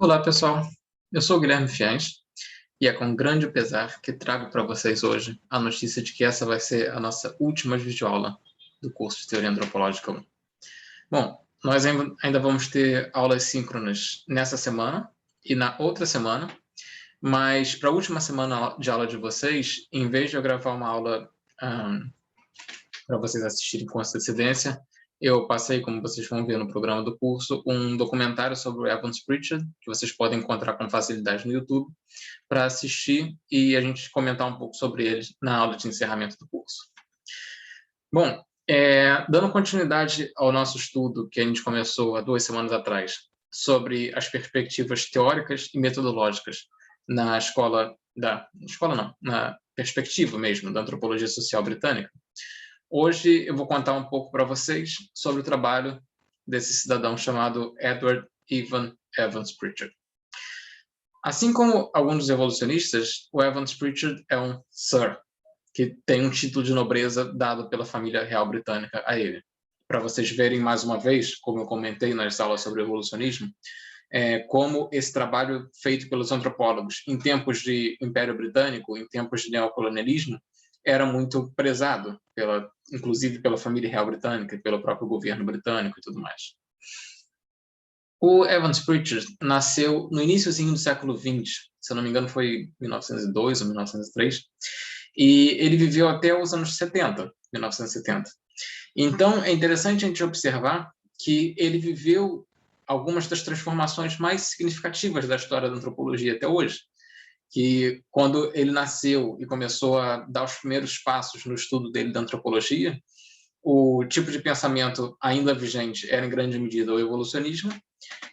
Olá, pessoal. Eu sou o Guilherme Fiães e é com grande pesar que trago para vocês hoje a notícia de que essa vai ser a nossa última videoaula do curso de Teoria Antropológica 1. Bom, nós ainda vamos ter aulas síncronas nessa semana e na outra semana, mas para a última semana de aula de vocês, em vez de eu gravar uma aula para vocês assistirem com antecedência, eu passei, como vocês vão ver no programa do curso, um documentário sobre o Evans Pritchard, que vocês podem encontrar com facilidade no YouTube, para assistir e a gente comentar um pouco sobre ele na aula de encerramento do curso. Bom, dando continuidade ao nosso estudo que a gente começou há 2 semanas atrás, sobre as perspectivas teóricas e metodológicas na na perspectiva mesmo da antropologia social britânica, hoje eu vou contar um pouco para vocês sobre o trabalho desse cidadão chamado Edward Evan Evans Pritchard. Assim como alguns dos evolucionistas, o Evans Pritchard é um Sir, que tem um título de nobreza dado pela família real britânica a ele. Para vocês verem mais uma vez, como eu comentei nas aulas sobre evolucionismo, como esse trabalho feito pelos antropólogos em tempos de Império Britânico, em tempos de neocolonialismo, era muito prezado, inclusive pela família real britânica, pelo próprio governo britânico e tudo mais. O Evans Pritchard nasceu no iníciozinho do século XX, se eu não me engano foi 1902 ou 1903, e ele viveu até os anos 70, 1970. Então, é interessante a gente observar que ele viveu algumas das transformações mais significativas da história da antropologia até hoje, que quando ele nasceu e começou a dar os primeiros passos no estudo dele da antropologia, o tipo de pensamento ainda vigente era em grande medida o evolucionismo,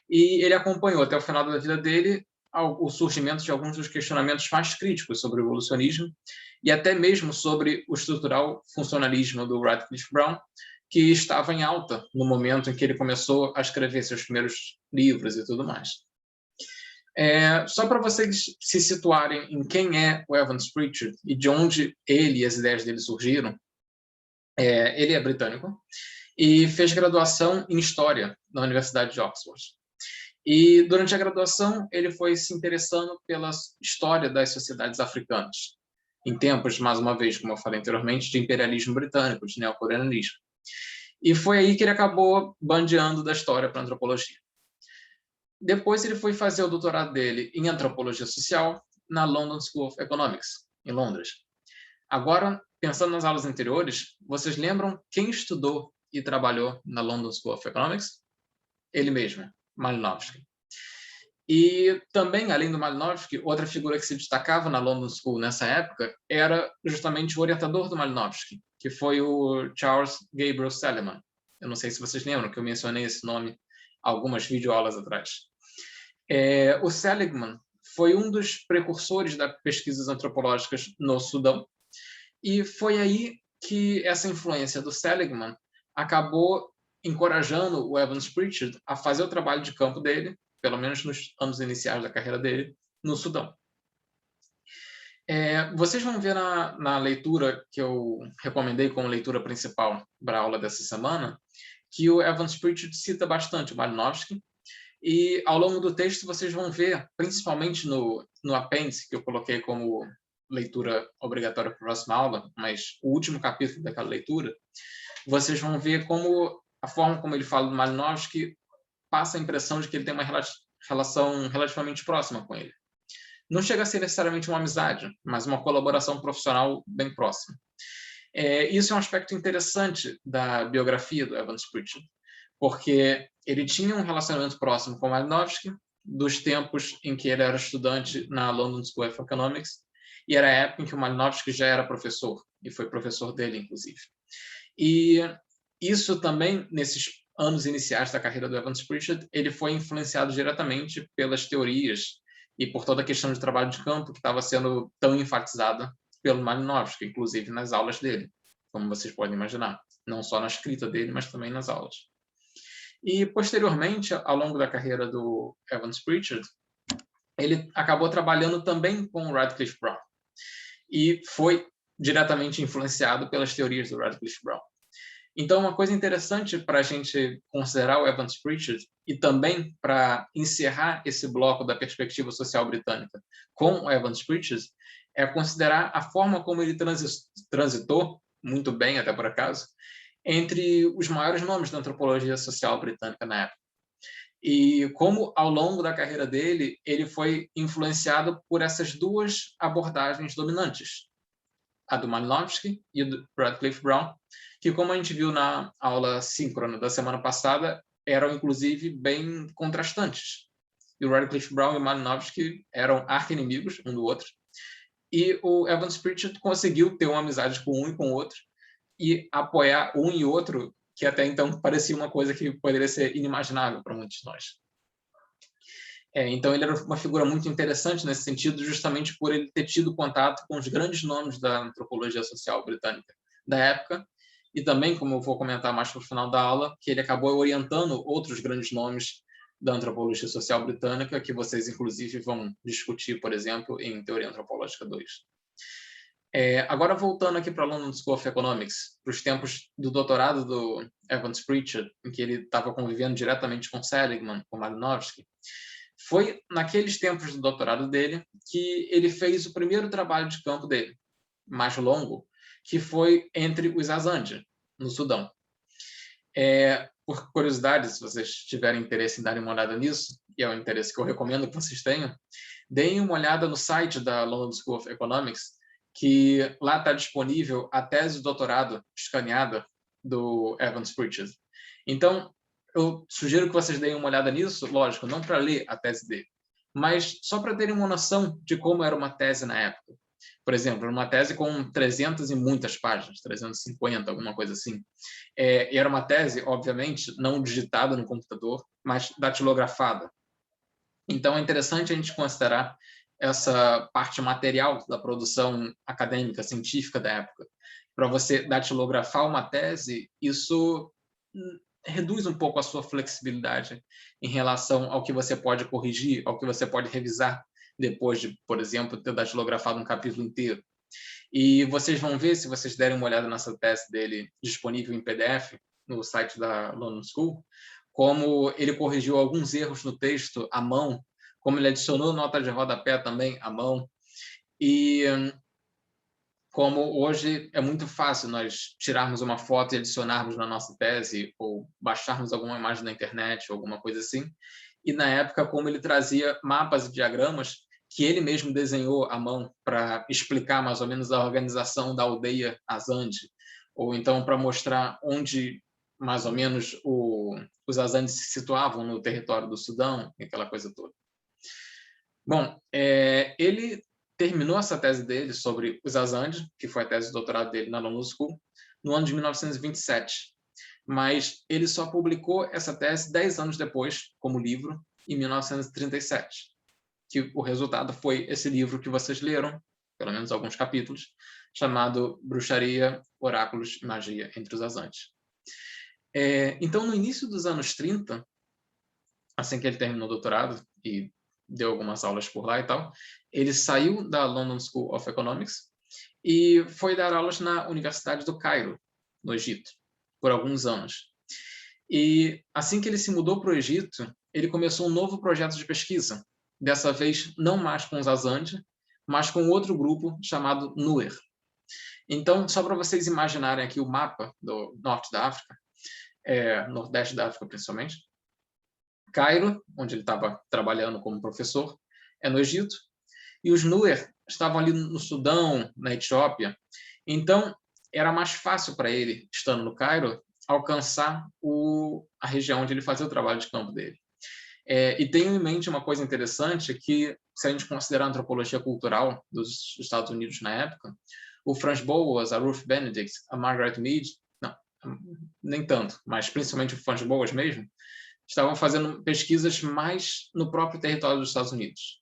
e ele acompanhou até o final da vida dele o surgimento de alguns dos questionamentos mais críticos sobre o evolucionismo e até mesmo sobre o estrutural funcionalismo do Radcliffe Brown, que estava em alta no momento em que ele começou a escrever seus primeiros livros e tudo mais. Só para vocês se situarem em quem é o Evans Pritchard e de onde ele e as ideias dele surgiram, ele é britânico e fez graduação em História na Universidade de Oxford. E durante a graduação ele foi se interessando pela história das sociedades africanas, em tempos, mais uma vez, como eu falei anteriormente, de imperialismo britânico, de neocolonialismo. E foi aí que ele acabou bandeando da história para a antropologia. Depois ele foi fazer o doutorado dele em antropologia social na London School of Economics, em Londres. Agora, pensando nas aulas anteriores, vocês lembram quem estudou e trabalhou na London School of Economics? Ele mesmo, Malinowski. E também, além do Malinowski, outra figura que se destacava na London School nessa época era justamente o orientador do Malinowski, que foi o Charles Gabriel Seleman. Eu não sei se vocês lembram que eu mencionei esse nome algumas videoaulas atrás. O Seligman foi um dos precursores das pesquisas antropológicas no Sudão, e foi aí que essa influência do Seligman acabou encorajando o Evans Pritchard a fazer o trabalho de campo dele, pelo menos nos anos iniciais da carreira dele, no Sudão. Vocês vão ver na leitura que eu recomendei como leitura principal para a aula dessa semana, que o Evans Pritchard cita bastante o Malinowski, e ao longo do texto vocês vão ver, principalmente no apêndice que eu coloquei como leitura obrigatória para a próxima aula, mas o último capítulo daquela leitura, vocês vão ver como a forma como ele fala do Malinowski passa a impressão de que ele tem uma relação relativamente próxima com ele. Não chega a ser necessariamente uma amizade, mas uma colaboração profissional bem próxima. Isso é um aspecto interessante da biografia do Evans Pritchard, porque ele tinha um relacionamento próximo com Malinowski dos tempos em que ele era estudante na London School of Economics, e era a época em que o Malinowski já era professor, e foi professor dele, inclusive. E isso também, nesses anos iniciais da carreira do Evans Pritchard, ele foi influenciado diretamente pelas teorias e por toda a questão de trabalho de campo que estava sendo tão enfatizada pelo Malinowski, inclusive nas aulas dele, como vocês podem imaginar, não só na escrita dele, mas também nas aulas. E, posteriormente, ao longo da carreira do Evans Pritchard, ele acabou trabalhando também com o Radcliffe Brown e foi diretamente influenciado pelas teorias do Radcliffe Brown. Então, uma coisa interessante para a gente considerar o Evans Pritchard, e também para encerrar esse bloco da perspectiva social britânica com o Evans Pritchard, é considerar a forma como ele transitou, muito bem até por acaso, entre os maiores nomes da antropologia social britânica na época. E como, ao longo da carreira dele, ele foi influenciado por essas duas abordagens dominantes, a do Malinowski e do Radcliffe Brown, que, como a gente viu na aula síncrona da semana passada, eram, inclusive, bem contrastantes. E o Radcliffe Brown e o Malinowski eram arqui-inimigos um do outro. E o Evans Pritchard conseguiu ter uma amizade com um e com o outro e apoiar um e outro, que até então parecia uma coisa que poderia ser inimaginável para muitos de nós. Então, ele era uma figura muito interessante nesse sentido, justamente por ele ter tido contato com os grandes nomes da antropologia social britânica da época, e também, como eu vou comentar mais para o final da aula, que ele acabou orientando outros grandes nomes da antropologia social britânica, que vocês, inclusive, vão discutir, por exemplo, em Teoria Antropológica 2. Agora, voltando aqui para a London School of Economics, para os tempos do doutorado do Evans Pritchard, em que ele estava convivendo diretamente com Seligman, com Malinowski, foi naqueles tempos do doutorado dele que ele fez o primeiro trabalho de campo dele, mais longo, que foi entre os Azande, no Sudão. Por curiosidade, se vocês tiverem interesse em darem uma olhada nisso, e é um interesse que eu recomendo que vocês tenham, deem uma olhada no site da London School of Economics, que lá está disponível a tese de doutorado escaneada do Evans Pritchard. Então, eu sugiro que vocês deem uma olhada nisso, lógico, não para ler a tese dele, mas só para terem uma noção de como era uma tese na época. Por exemplo, uma tese com 300 e muitas páginas, 350, alguma coisa assim. E era uma tese, obviamente, não digitada no computador, mas datilografada. Então, é interessante a gente considerar essa parte material da produção acadêmica, científica da época. Para você datilografar uma tese, isso reduz um pouco a sua flexibilidade em relação ao que você pode corrigir, ao que você pode revisar depois de, por exemplo, ter datilografado um capítulo inteiro. E vocês vão ver, se vocês derem uma olhada nessa tese dele disponível em PDF no site da London School, como ele corrigiu alguns erros no texto à mão, como ele adicionou nota de rodapé também à mão, e como hoje é muito fácil nós tirarmos uma foto e adicionarmos na nossa tese, ou baixarmos alguma imagem na internet, ou alguma coisa assim, e na época como ele trazia mapas e diagramas que ele mesmo desenhou à mão para explicar mais ou menos a organização da aldeia Azande, ou então para mostrar onde mais ou menos os Azandes se situavam no território do Sudão, aquela coisa toda. Bom, ele terminou essa tese dele sobre os Azande, que foi a tese de doutorado dele na London School, no ano de 1927. Mas ele só publicou essa tese 10 anos depois, como livro, em 1937. Que o resultado foi esse livro que vocês leram, pelo menos alguns capítulos, chamado Bruxaria, Oráculos e Magia entre os Azandes. Então, no início dos anos 30, assim que ele terminou o doutorado e deu algumas aulas por lá e tal, ele saiu da London School of Economics e foi dar aulas na Universidade do Cairo, no Egito, por alguns anos. E assim que ele se mudou para o Egito, ele começou um novo projeto de pesquisa, dessa vez não mais com os Azande, mas com outro grupo chamado Nuer. Então, só para vocês imaginarem aqui o mapa do norte da África, nordeste da África principalmente, Cairo, onde ele estava trabalhando como professor, é no Egito, e os Nuer estavam ali no Sudão, na Etiópia. Então, era mais fácil para ele, estando no Cairo, alcançar a região onde ele fazia o trabalho de campo dele. E tenho em mente uma coisa interessante que, se a gente considerar a antropologia cultural dos Estados Unidos na época, o Franz Boas, a Ruth Benedict, a Margaret Mead, não, nem tanto, mas principalmente o Franz Boas mesmo, estavam fazendo pesquisas mais no próprio território dos Estados Unidos.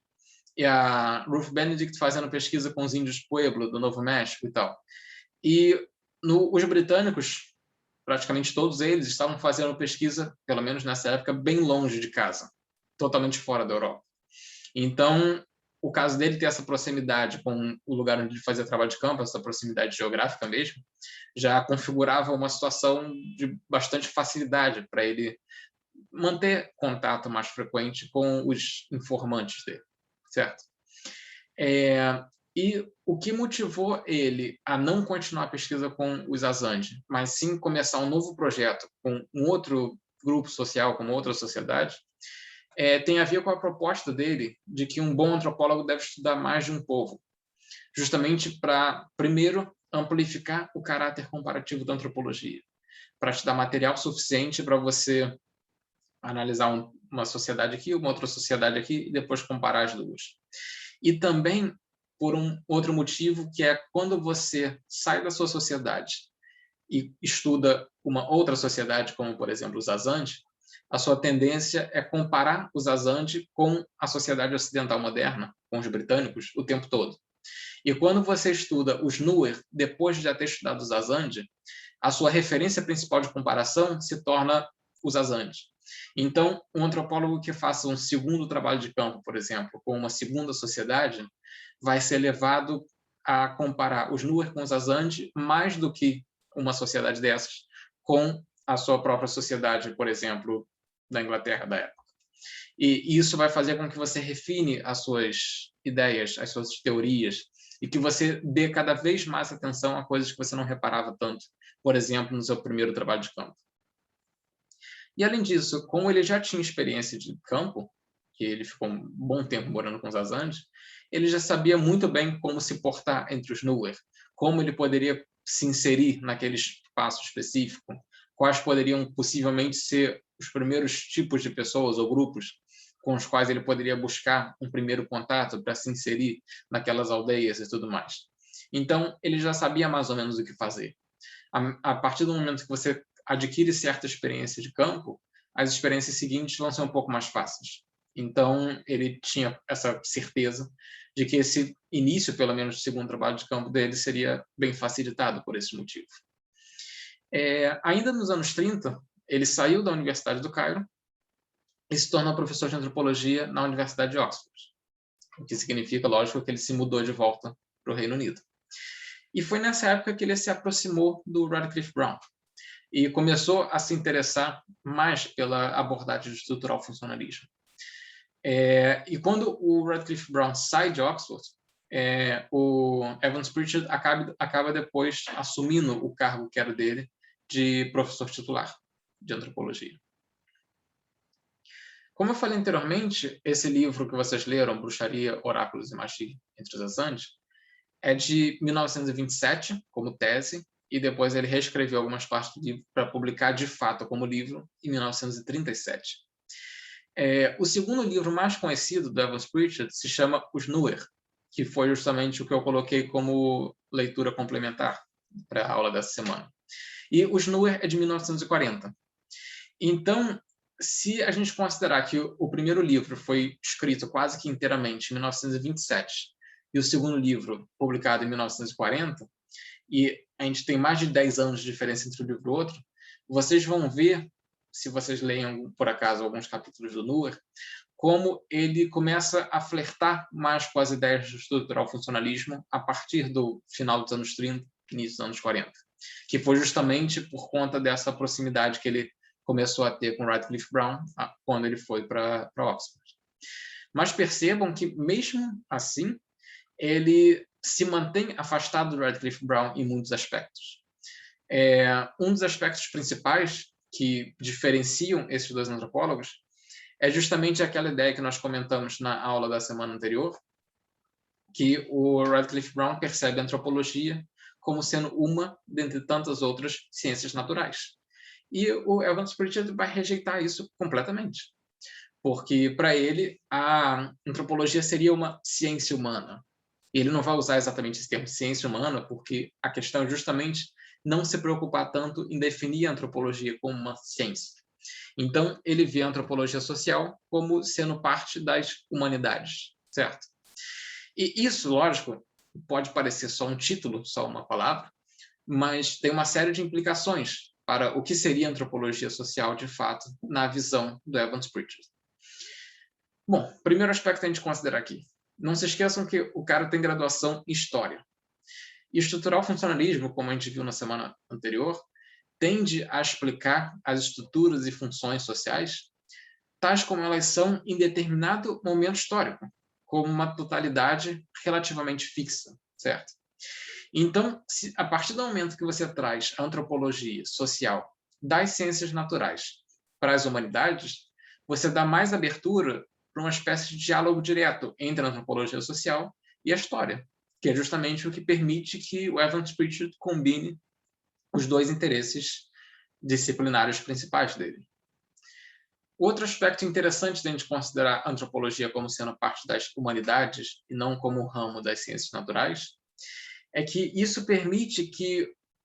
E a Ruth Benedict fazendo pesquisa com os índios Pueblo, do Novo México e tal. E os britânicos, praticamente todos eles, estavam fazendo pesquisa, pelo menos nessa época, bem longe de casa, totalmente fora da Europa. Então, o caso dele ter essa proximidade com o lugar onde ele fazia trabalho de campo, essa proximidade geográfica mesmo, já configurava uma situação de bastante facilidade para ele manter contato mais frequente com os informantes dele, certo? E o que motivou ele a não continuar a pesquisa com os Azande, mas sim começar um novo projeto com um outro grupo social, com uma outra sociedade, tem a ver com a proposta dele de que um bom antropólogo deve estudar mais de um povo, justamente para, primeiro, amplificar o caráter comparativo da antropologia, para te dar material suficiente para você analisar uma sociedade aqui, uma outra sociedade aqui, e depois comparar as duas. E também por um outro motivo, que é quando você sai da sua sociedade e estuda uma outra sociedade, como, por exemplo, os Azande, a sua tendência é comparar os Azande com a sociedade ocidental moderna, com os britânicos, o tempo todo. E quando você estuda os Nuer, depois de já ter estudado os Azande, a sua referência principal de comparação se torna os Azande. Então, um antropólogo que faça um segundo trabalho de campo, por exemplo, com uma segunda sociedade, vai ser levado a comparar os Nuer com os Azande mais do que uma sociedade dessas com a sua própria sociedade, por exemplo, da Inglaterra da época. E isso vai fazer com que você refine as suas ideias, as suas teorias, e que você dê cada vez mais atenção a coisas que você não reparava tanto, por exemplo, no seu primeiro trabalho de campo. E, além disso, como ele já tinha experiência de campo, que ele ficou um bom tempo morando com os Azande, ele já sabia muito bem como se portar entre os Nuer, como ele poderia se inserir naquele espaço específico, quais poderiam possivelmente ser os primeiros tipos de pessoas ou grupos com os quais ele poderia buscar um primeiro contato para se inserir naquelas aldeias e tudo mais. Então, ele já sabia mais ou menos o que fazer. A partir do momento que você adquire certa experiência de campo, as experiências seguintes vão ser um pouco mais fáceis. Então, ele tinha essa certeza de que esse início, pelo menos, do segundo trabalho de campo dele seria bem facilitado por esse motivo. Ainda nos anos 30, ele saiu da Universidade do Cairo e se tornou professor de antropologia na Universidade de Oxford, o que significa, lógico, que ele se mudou de volta para o Reino Unido. E foi nessa época que ele se aproximou do Radcliffe Brown e começou a se interessar mais pela abordagem do estrutural funcionalismo. E quando o Radcliffe Brown sai de Oxford, o Evans Pritchard acaba depois assumindo o cargo que era dele de professor titular de antropologia. Como eu falei anteriormente, esse livro que vocês leram, Bruxaria, Oráculos e Magia entre os Azande, é de 1927, como tese, e depois ele reescreveu algumas partes do livro para publicar de fato como livro em 1937. O segundo livro mais conhecido do Evans Pritchard se chama Os Nuer, que foi justamente o que eu coloquei como leitura complementar para a aula dessa semana. E Os Nuer é de 1940. Então, se a gente considerar que o primeiro livro foi escrito quase que inteiramente em 1927 e o segundo livro publicado em 1940, e a gente tem mais de 10 anos de diferença entre um livro e outro, vocês vão ver, se vocês leem, por acaso, alguns capítulos do Nuer, como ele começa a flertar mais com as ideias do estrutural funcionalismo a partir do final dos anos 30, início dos anos 40, que foi justamente por conta dessa proximidade que ele começou a ter com Radcliffe Brown quando ele foi para Oxford. Mas percebam que, mesmo assim, ele se mantém afastado do Radcliffe Brown em muitos aspectos. Um dos aspectos principais que diferenciam esses dois antropólogos é justamente aquela ideia que nós comentamos na aula da semana anterior, que o Radcliffe Brown percebe a antropologia como sendo uma dentre tantas outras ciências naturais. E o Evans Pritchard vai rejeitar isso completamente, porque para ele a antropologia seria uma ciência humana. Ele não vai usar exatamente esse termo ciência humana, porque a questão é justamente não se preocupar tanto em definir a antropologia como uma ciência. Então, ele vê a antropologia social como sendo parte das humanidades, certo? E isso, lógico, pode parecer só um título, só uma palavra, mas tem uma série de implicações para o que seria antropologia social de fato na visão do Evans Pritchard. Bom, primeiro aspecto que a gente considera aqui. não se esqueçam que o cara tem graduação em História. E estrutural funcionalismo, como a gente viu na semana anterior, tende a explicar as estruturas e funções sociais, tais como elas são em determinado momento histórico, como uma totalidade relativamente fixa, certo? Então, a partir do momento que você traz a antropologia social das ciências naturais para as humanidades, você dá mais abertura para uma espécie de diálogo direto entre a antropologia social e a história, que é justamente o que permite que o Evans Pritchard combine os dois interesses disciplinares principais dele. Outro aspecto interessante de a gente considerar a antropologia como sendo parte das humanidades e não como ramo das ciências naturais é que isso permite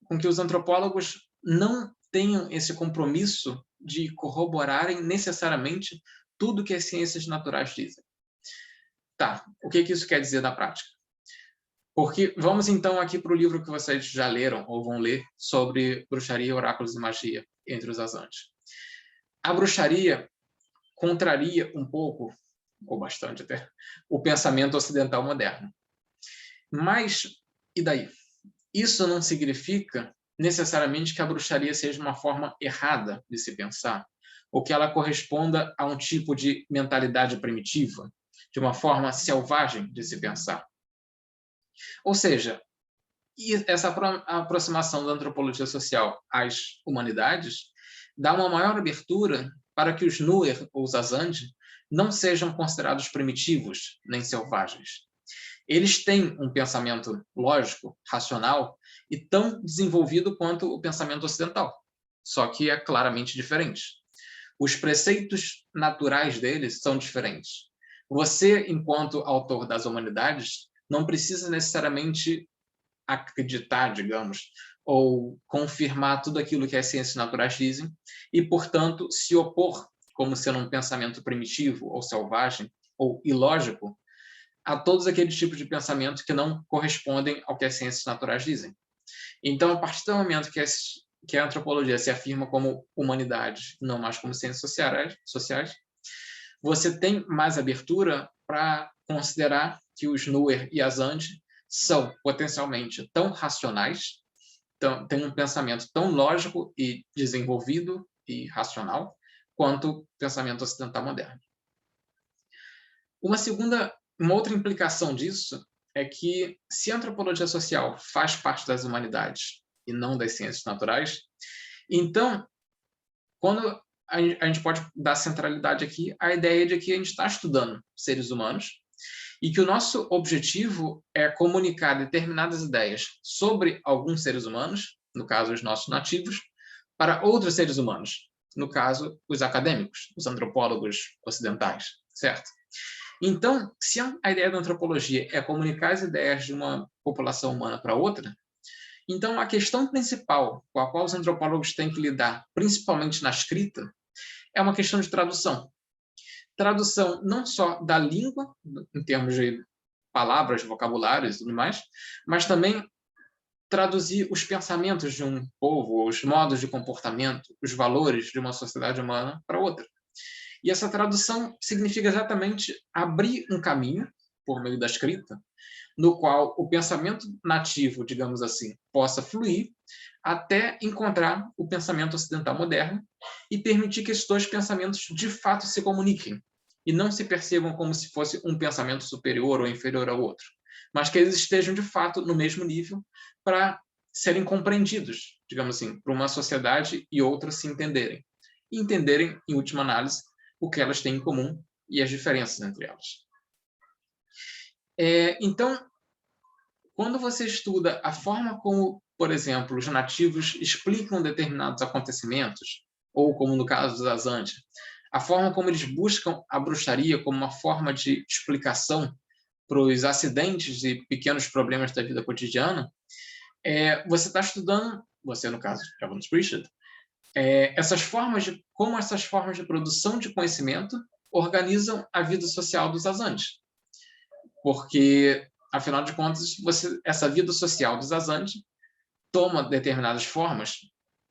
com que os antropólogos não tenham esse compromisso de corroborarem necessariamente tudo que as ciências naturais dizem. Tá, o que isso quer dizer na prática? Porque vamos então aqui para o livro que vocês já leram ou vão ler sobre bruxaria, oráculos e magia entre os Azantes. A bruxaria contraria um pouco, ou bastante até, o pensamento ocidental moderno. Mas, e daí? Isso não significa necessariamente que a bruxaria seja uma forma errada de se pensar, ou que ela corresponda a um tipo de mentalidade primitiva, de uma forma selvagem de se pensar. Ou seja, essa aproximação da antropologia social às humanidades dá uma maior abertura para que os Nuer ou os Azande não sejam considerados primitivos nem selvagens. Eles têm um pensamento lógico, racional e tão desenvolvido quanto o pensamento ocidental, só que é claramente diferente. Os preceitos naturais deles são diferentes. Você, enquanto autor das humanidades, não precisa necessariamente acreditar, digamos, ou confirmar tudo aquilo que as ciências naturais dizem e, portanto, se opor como sendo um pensamento primitivo ou selvagem ou ilógico a todos aqueles tipos de pensamento que não correspondem ao que as ciências naturais dizem. Então, a partir do momento que a antropologia se afirma como humanidade, não mais como ciências sociais, você tem mais abertura para considerar que os Nuer e Azande são potencialmente tão racionais, têm um pensamento tão lógico e desenvolvido e racional, quanto o pensamento ocidental moderno. Uma outra implicação disso é que, se a antropologia social faz parte das humanidades e não das ciências naturais, então, quando a gente pode dar centralidade aqui à ideia de que a gente está estudando seres humanos e que o nosso objetivo é comunicar determinadas ideias sobre alguns seres humanos, no caso, os nossos nativos, para outros seres humanos, no caso, os acadêmicos, os antropólogos ocidentais, certo? Então, se a ideia da antropologia é comunicar as ideias de uma população humana para outra, então a questão principal com a qual os antropólogos têm que lidar, principalmente na escrita, é uma questão de tradução. Tradução não só da língua, em termos de palavras, vocabulários e tudo mais, mas também traduzir os pensamentos de um povo, os modos de comportamento, os valores de uma sociedade humana para outra. E essa tradução significa exatamente abrir um caminho, por meio da escrita, no qual o pensamento nativo, digamos assim, possa fluir até encontrar o pensamento ocidental moderno e permitir que esses dois pensamentos de fato se comuniquem e não se percebam como se fosse um pensamento superior ou inferior ao outro, mas que eles estejam de fato no mesmo nível para serem compreendidos, digamos assim, para uma sociedade e outra se entenderem. E entenderem, em última análise, o que elas têm em comum e as diferenças entre elas. Então, quando você estuda a forma como, por exemplo, os nativos explicam determinados acontecimentos, ou como no caso dos Azande, a forma como eles buscam a bruxaria como uma forma de explicação para os acidentes e pequenos problemas da vida cotidiana, você está estudando, você no caso, Evans Pritchard, como essas formas de produção de conhecimento organizam a vida social dos Azande. Porque, afinal de contas, essa vida social dos Azande toma determinadas formas,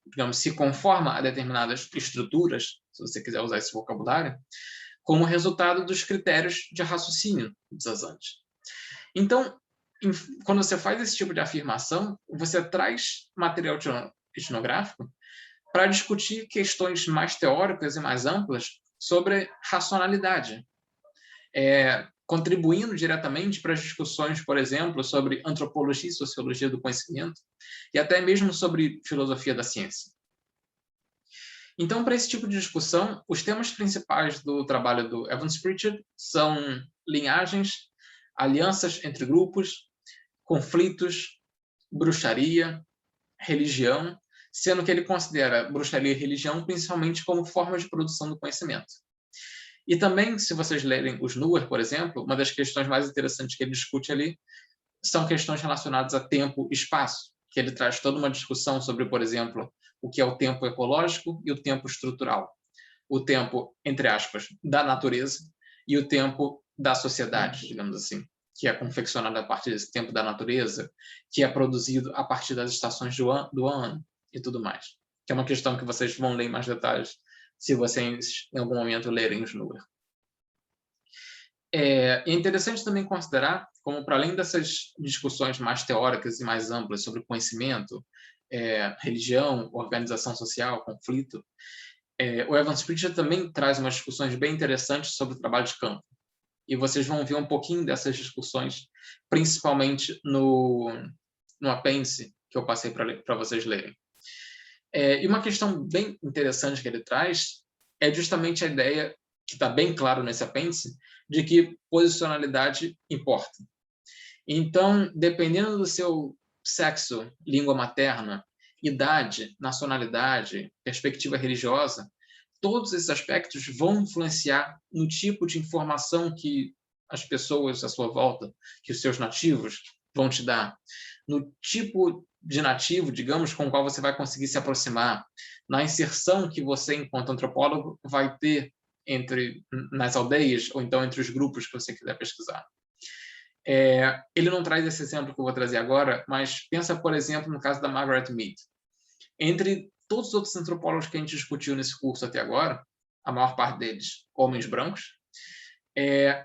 digamos, se conforma a determinadas estruturas, se você quiser usar esse vocabulário, como resultado dos critérios de raciocínio dos Azantes. Então, quando você faz esse tipo de afirmação, você traz material etnográfico para discutir questões mais teóricas e mais amplas sobre racionalidade, contribuindo diretamente para as discussões, por exemplo, sobre antropologia e sociologia do conhecimento, e até mesmo sobre filosofia da ciência. Então, para esse tipo de discussão, os temas principais do trabalho do Evans Pritchard são linhagens, alianças entre grupos, conflitos, bruxaria, religião, sendo que ele considera bruxaria e religião principalmente como formas de produção do conhecimento. E também, se vocês lerem os Nuer, por exemplo, uma das questões mais interessantes que ele discute ali são questões relacionadas a tempo e espaço, que ele traz toda uma discussão sobre, por exemplo, o que é o tempo ecológico e o tempo estrutural. O tempo, entre aspas, da natureza e o tempo da sociedade, digamos assim, que é confeccionado a partir desse tempo da natureza, que é produzido a partir das estações do ano e tudo mais. Que é uma questão que vocês vão ler em mais detalhes se vocês, em algum momento, lerem os Nuer. É interessante também considerar como, para além dessas discussões mais teóricas e mais amplas sobre conhecimento, religião, organização social, conflito, o Evans Pritchard também traz umas discussões bem interessantes sobre o trabalho de campo. E vocês vão ver um pouquinho dessas discussões, principalmente no apêndice que eu passei para vocês lerem. E uma questão bem interessante que ele traz é justamente a ideia, que está bem claro nesse apêndice, de que posicionalidade importa. Então, dependendo do seu sexo, língua materna, idade, nacionalidade, perspectiva religiosa, todos esses aspectos vão influenciar no tipo de informação que as pessoas à sua volta, que os seus nativos vão te dar, no tipo de nativo, digamos, com o qual você vai conseguir se aproximar, na inserção que você, enquanto antropólogo, vai ter nas aldeias ou então entre os grupos que você quiser pesquisar. Ele não traz esse exemplo que eu vou trazer agora, mas pensa, por exemplo, no caso da Margaret Mead. Entre todos os outros antropólogos que a gente discutiu nesse curso até agora, a maior parte deles homens brancos,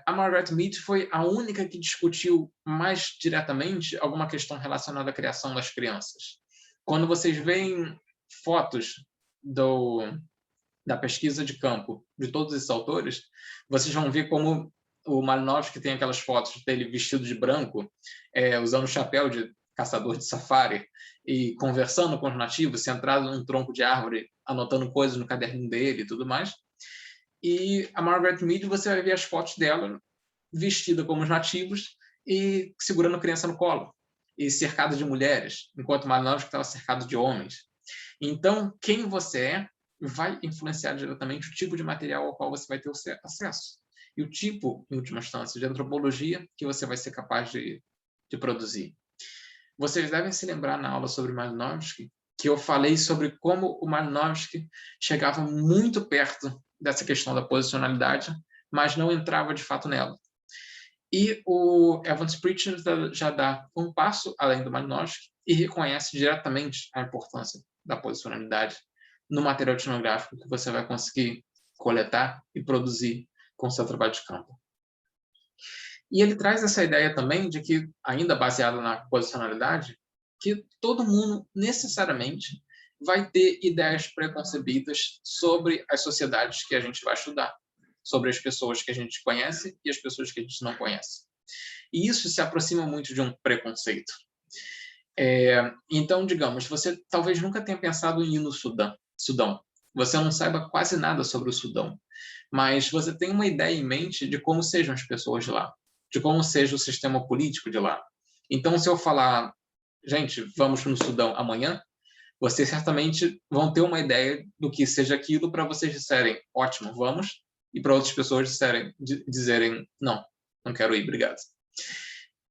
a Margaret Mead foi a única que discutiu mais diretamente alguma questão relacionada à criação das crianças. Quando vocês veem fotos da pesquisa de campo de todos esses autores, vocês vão ver como o Malinowski tem aquelas fotos dele vestido de branco, usando chapéu de caçador de safari e conversando com os nativos, centrado num tronco de árvore, anotando coisas no caderninho dele e tudo mais. E a Margaret Mead, você vai ver as fotos dela vestida como os nativos e segurando a criança no colo e cercada de mulheres, enquanto Malinowski estava cercado de homens. Então, quem você é vai influenciar diretamente o tipo de material ao qual você vai ter acesso e o tipo, em última instância, de antropologia que você vai ser capaz de produzir. Vocês devem se lembrar na aula sobre Malinowski que eu falei sobre como o Malinowski chegava muito perto dessa questão da posicionalidade, mas não entrava de fato nela. E o Evans Pritchard já dá um passo além do Malinowski e reconhece diretamente a importância da posicionalidade no material etnográfico que você vai conseguir coletar e produzir com o seu trabalho de campo. E ele traz essa ideia também de que, ainda baseado na posicionalidade, que todo mundo necessariamente vai ter ideias preconcebidas sobre as sociedades que a gente vai estudar, sobre as pessoas que a gente conhece e as pessoas que a gente não conhece. E isso se aproxima muito de um preconceito. Então, digamos, você talvez nunca tenha pensado em ir no Sudão. Você não saiba quase nada sobre o Sudão, mas você tem uma ideia em mente de como sejam as pessoas de lá, de como seja o sistema político de lá. Então, se eu falar, gente, vamos no Sudão amanhã, vocês certamente vão ter uma ideia do que seja aquilo para vocês disserem, ótimo, vamos, e para outras pessoas dizerem, não quero ir, obrigado.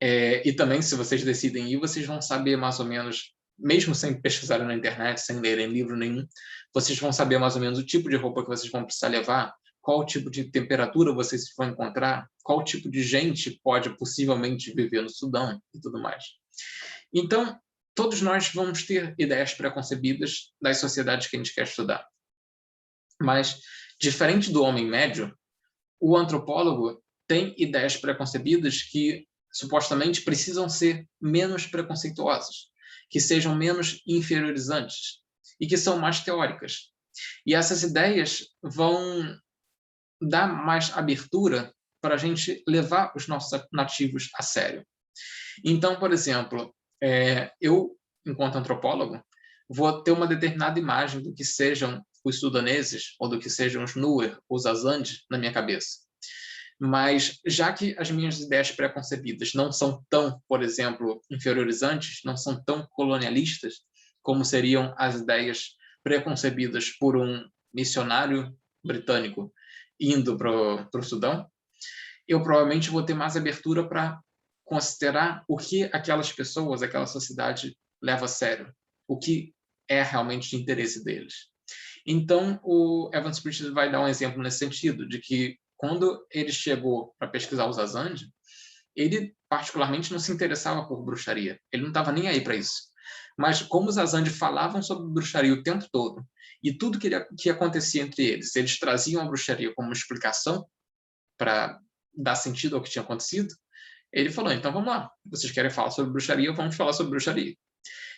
E também, se vocês decidem ir, vocês vão saber mais ou menos, mesmo sem pesquisarem na internet, sem lerem livro nenhum, vocês vão saber mais ou menos o tipo de roupa que vocês vão precisar levar, qual tipo de temperatura vocês vão encontrar, qual tipo de gente pode possivelmente viver no Sudão e tudo mais. Então, todos nós vamos ter ideias preconcebidas das sociedades que a gente quer estudar. Mas, diferente do homem médio, o antropólogo tem ideias preconcebidas que supostamente precisam ser menos preconceituosas, que sejam menos inferiorizantes e que são mais teóricas. E essas ideias vão dar mais abertura para a gente levar os nossos nativos a sério. Então, por exemplo, eu, enquanto antropólogo, vou ter uma determinada imagem do que sejam os sudaneses ou do que sejam os Nuer, os Azande, na minha cabeça. Mas, já que as minhas ideias preconcebidas não são tão, por exemplo, inferiorizantes, não são tão colonialistas, como seriam as ideias preconcebidas por um missionário britânico indo para o Sudão, eu provavelmente vou ter mais abertura para considerar o que aquelas pessoas, aquela sociedade leva a sério, o que é realmente de interesse deles. Então, o Evans Pritchard vai dar um exemplo nesse sentido, de que quando ele chegou para pesquisar os Azande, ele particularmente não se interessava por bruxaria, ele não estava nem aí para isso. Mas como os Azande falavam sobre bruxaria o tempo todo, e tudo que acontecia entre eles traziam a bruxaria como uma explicação para dar sentido ao que tinha acontecido, ele falou, então vamos lá, vocês querem falar sobre bruxaria, vamos falar sobre bruxaria.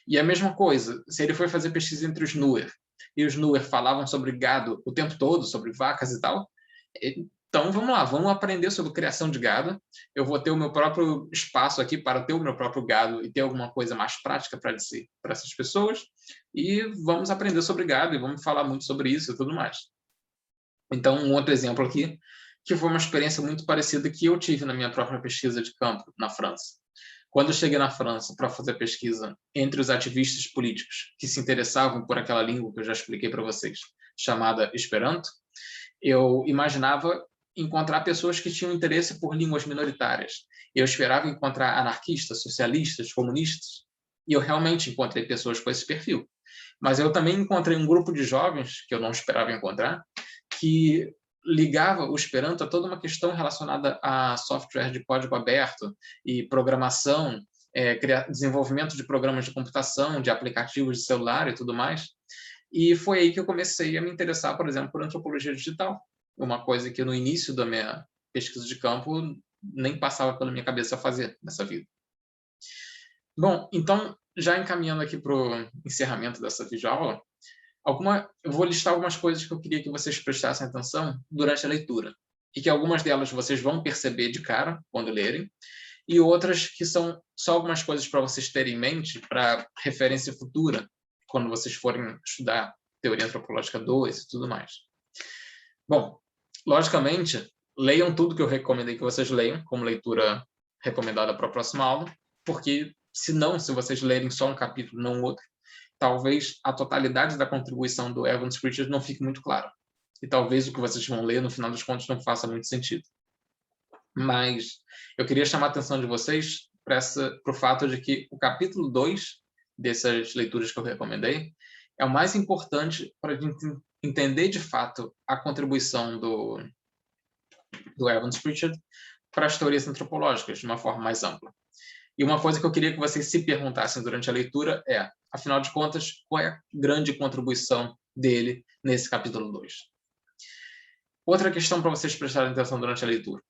E a mesma coisa, se ele foi fazer pesquisa entre os Nuer, e os Nuer falavam sobre gado o tempo todo, sobre vacas e tal, então vamos lá, vamos aprender sobre criação de gado, eu vou ter o meu próprio espaço aqui para ter o meu próprio gado e ter alguma coisa mais prática para dizer para essas pessoas, e vamos aprender sobre gado e vamos falar muito sobre isso e tudo mais. Então, um outro exemplo aqui, que foi uma experiência muito parecida que eu tive na minha própria pesquisa de campo na França. Quando eu cheguei na França para fazer pesquisa entre os ativistas políticos que se interessavam por aquela língua que eu já expliquei para vocês, chamada Esperanto, eu imaginava encontrar pessoas que tinham interesse por línguas minoritárias. Eu esperava encontrar anarquistas, socialistas, comunistas, e eu realmente encontrei pessoas com esse perfil. Mas eu também encontrei um grupo de jovens, que eu não esperava encontrar, que ligava o Esperanto a toda uma questão relacionada a software de código aberto e programação, desenvolvimento de programas de computação, de aplicativos de celular e tudo mais. E foi aí que eu comecei a me interessar, por exemplo, por antropologia digital, uma coisa que no início da minha pesquisa de campo nem passava pela minha cabeça fazer nessa vida. Bom, então, já encaminhando aqui para o encerramento dessa videoaula, eu vou listar algumas coisas que eu queria que vocês prestassem atenção durante a leitura, e que algumas delas vocês vão perceber de cara quando lerem, e outras que são só algumas coisas para vocês terem em mente para referência futura, quando vocês forem estudar Teoria Antropológica 2 e tudo mais. Bom, logicamente, leiam tudo que eu recomendei que vocês leiam, como leitura recomendada para a próxima aula, porque, se vocês lerem só um capítulo, não outro, talvez a totalidade da contribuição do Evans Pritchard não fique muito clara. E talvez o que vocês vão ler, no final dos contos, não faça muito sentido. Mas eu queria chamar a atenção de vocês para o fato de que o capítulo 2 dessas leituras que eu recomendei é o mais importante para a gente entender de fato a contribuição do Evans Pritchard para as teorias antropológicas de uma forma mais ampla. E uma coisa que eu queria que vocês se perguntassem durante a leitura é, afinal de contas, qual é a grande contribuição dele nesse capítulo 2? Outra questão para vocês prestarem atenção durante a leitura.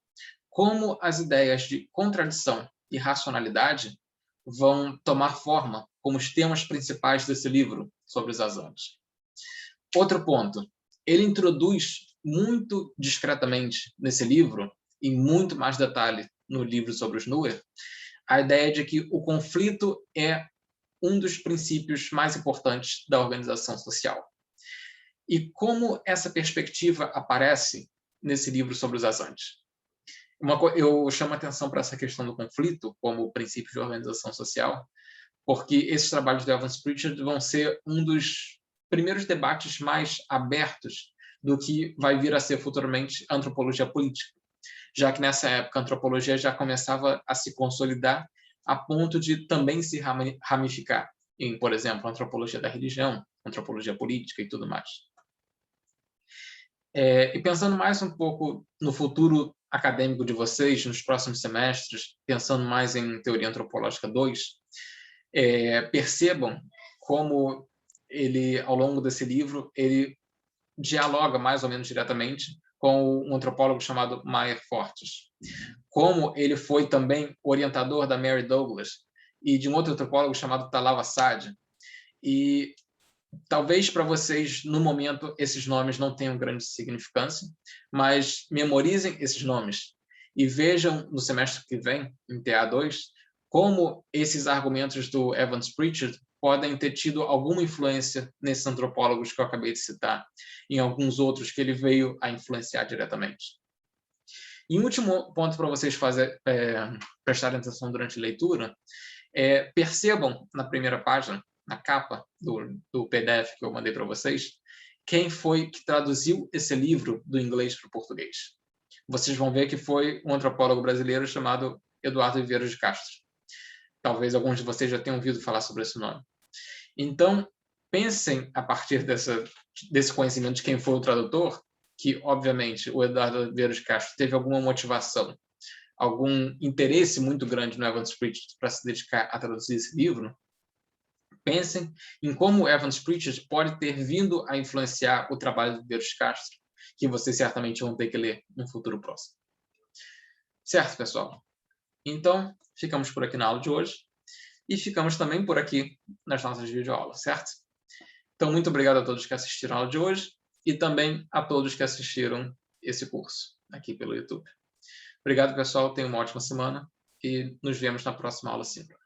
Como as ideias de contradição e racionalidade vão tomar forma como os temas principais desse livro sobre os Azandes. Outro ponto, ele introduz muito discretamente nesse livro, em muito mais detalhe no livro sobre os Nuer, a ideia de que o conflito é um dos princípios mais importantes da organização social. E como essa perspectiva aparece nesse livro sobre os Azandes? Eu chamo a atenção para essa questão do conflito como princípio de organização social, porque esses trabalhos de Evans Pritchard vão ser um dos primeiros debates mais abertos do que vai vir a ser futuramente a antropologia política, já que nessa época a antropologia já começava a se consolidar a ponto de também se ramificar em, por exemplo, antropologia da religião, antropologia política e tudo mais. E pensando mais um pouco no futuro acadêmico de vocês, nos próximos semestres, pensando mais em Teoria Antropológica 2, percebam como ele, ao longo desse livro, ele dialoga mais ou menos diretamente com um antropólogo chamado Meyer Fortes. Como ele foi também orientador da Mary Douglas e de um outro antropólogo chamado Talawa Saad. E talvez para vocês, no momento, esses nomes não tenham grande significância, mas memorizem esses nomes e vejam no semestre que vem, em TA2, como esses argumentos do Evans Pritchard podem ter tido alguma influência nesses antropólogos que eu acabei de citar, em alguns outros que ele veio a influenciar diretamente. E um último ponto para vocês prestarem atenção durante a leitura, percebam na primeira página, na capa do PDF que eu mandei para vocês, quem foi que traduziu esse livro do inglês para o português. Vocês vão ver que foi um antropólogo brasileiro chamado Eduardo Viveiros de Castro. Talvez alguns de vocês já tenham ouvido falar sobre esse nome. Então, pensem, a partir desse conhecimento de quem foi o tradutor, que, obviamente, o Eduardo Viveiros de Castro teve alguma motivação, algum interesse muito grande no Evans Pritchard para se dedicar a traduzir esse livro. Pensem em como o Evans Pritchard pode ter vindo a influenciar o trabalho do Viveiros de Castro, que vocês certamente vão ter que ler no futuro próximo. Certo, pessoal? Então, ficamos por aqui na aula de hoje e ficamos também por aqui nas nossas videoaulas, certo? Então, muito obrigado a todos que assistiram a aula de hoje e também a todos que assistiram esse curso aqui pelo YouTube. Obrigado, pessoal. Tenham uma ótima semana e nos vemos na próxima aula síncrona.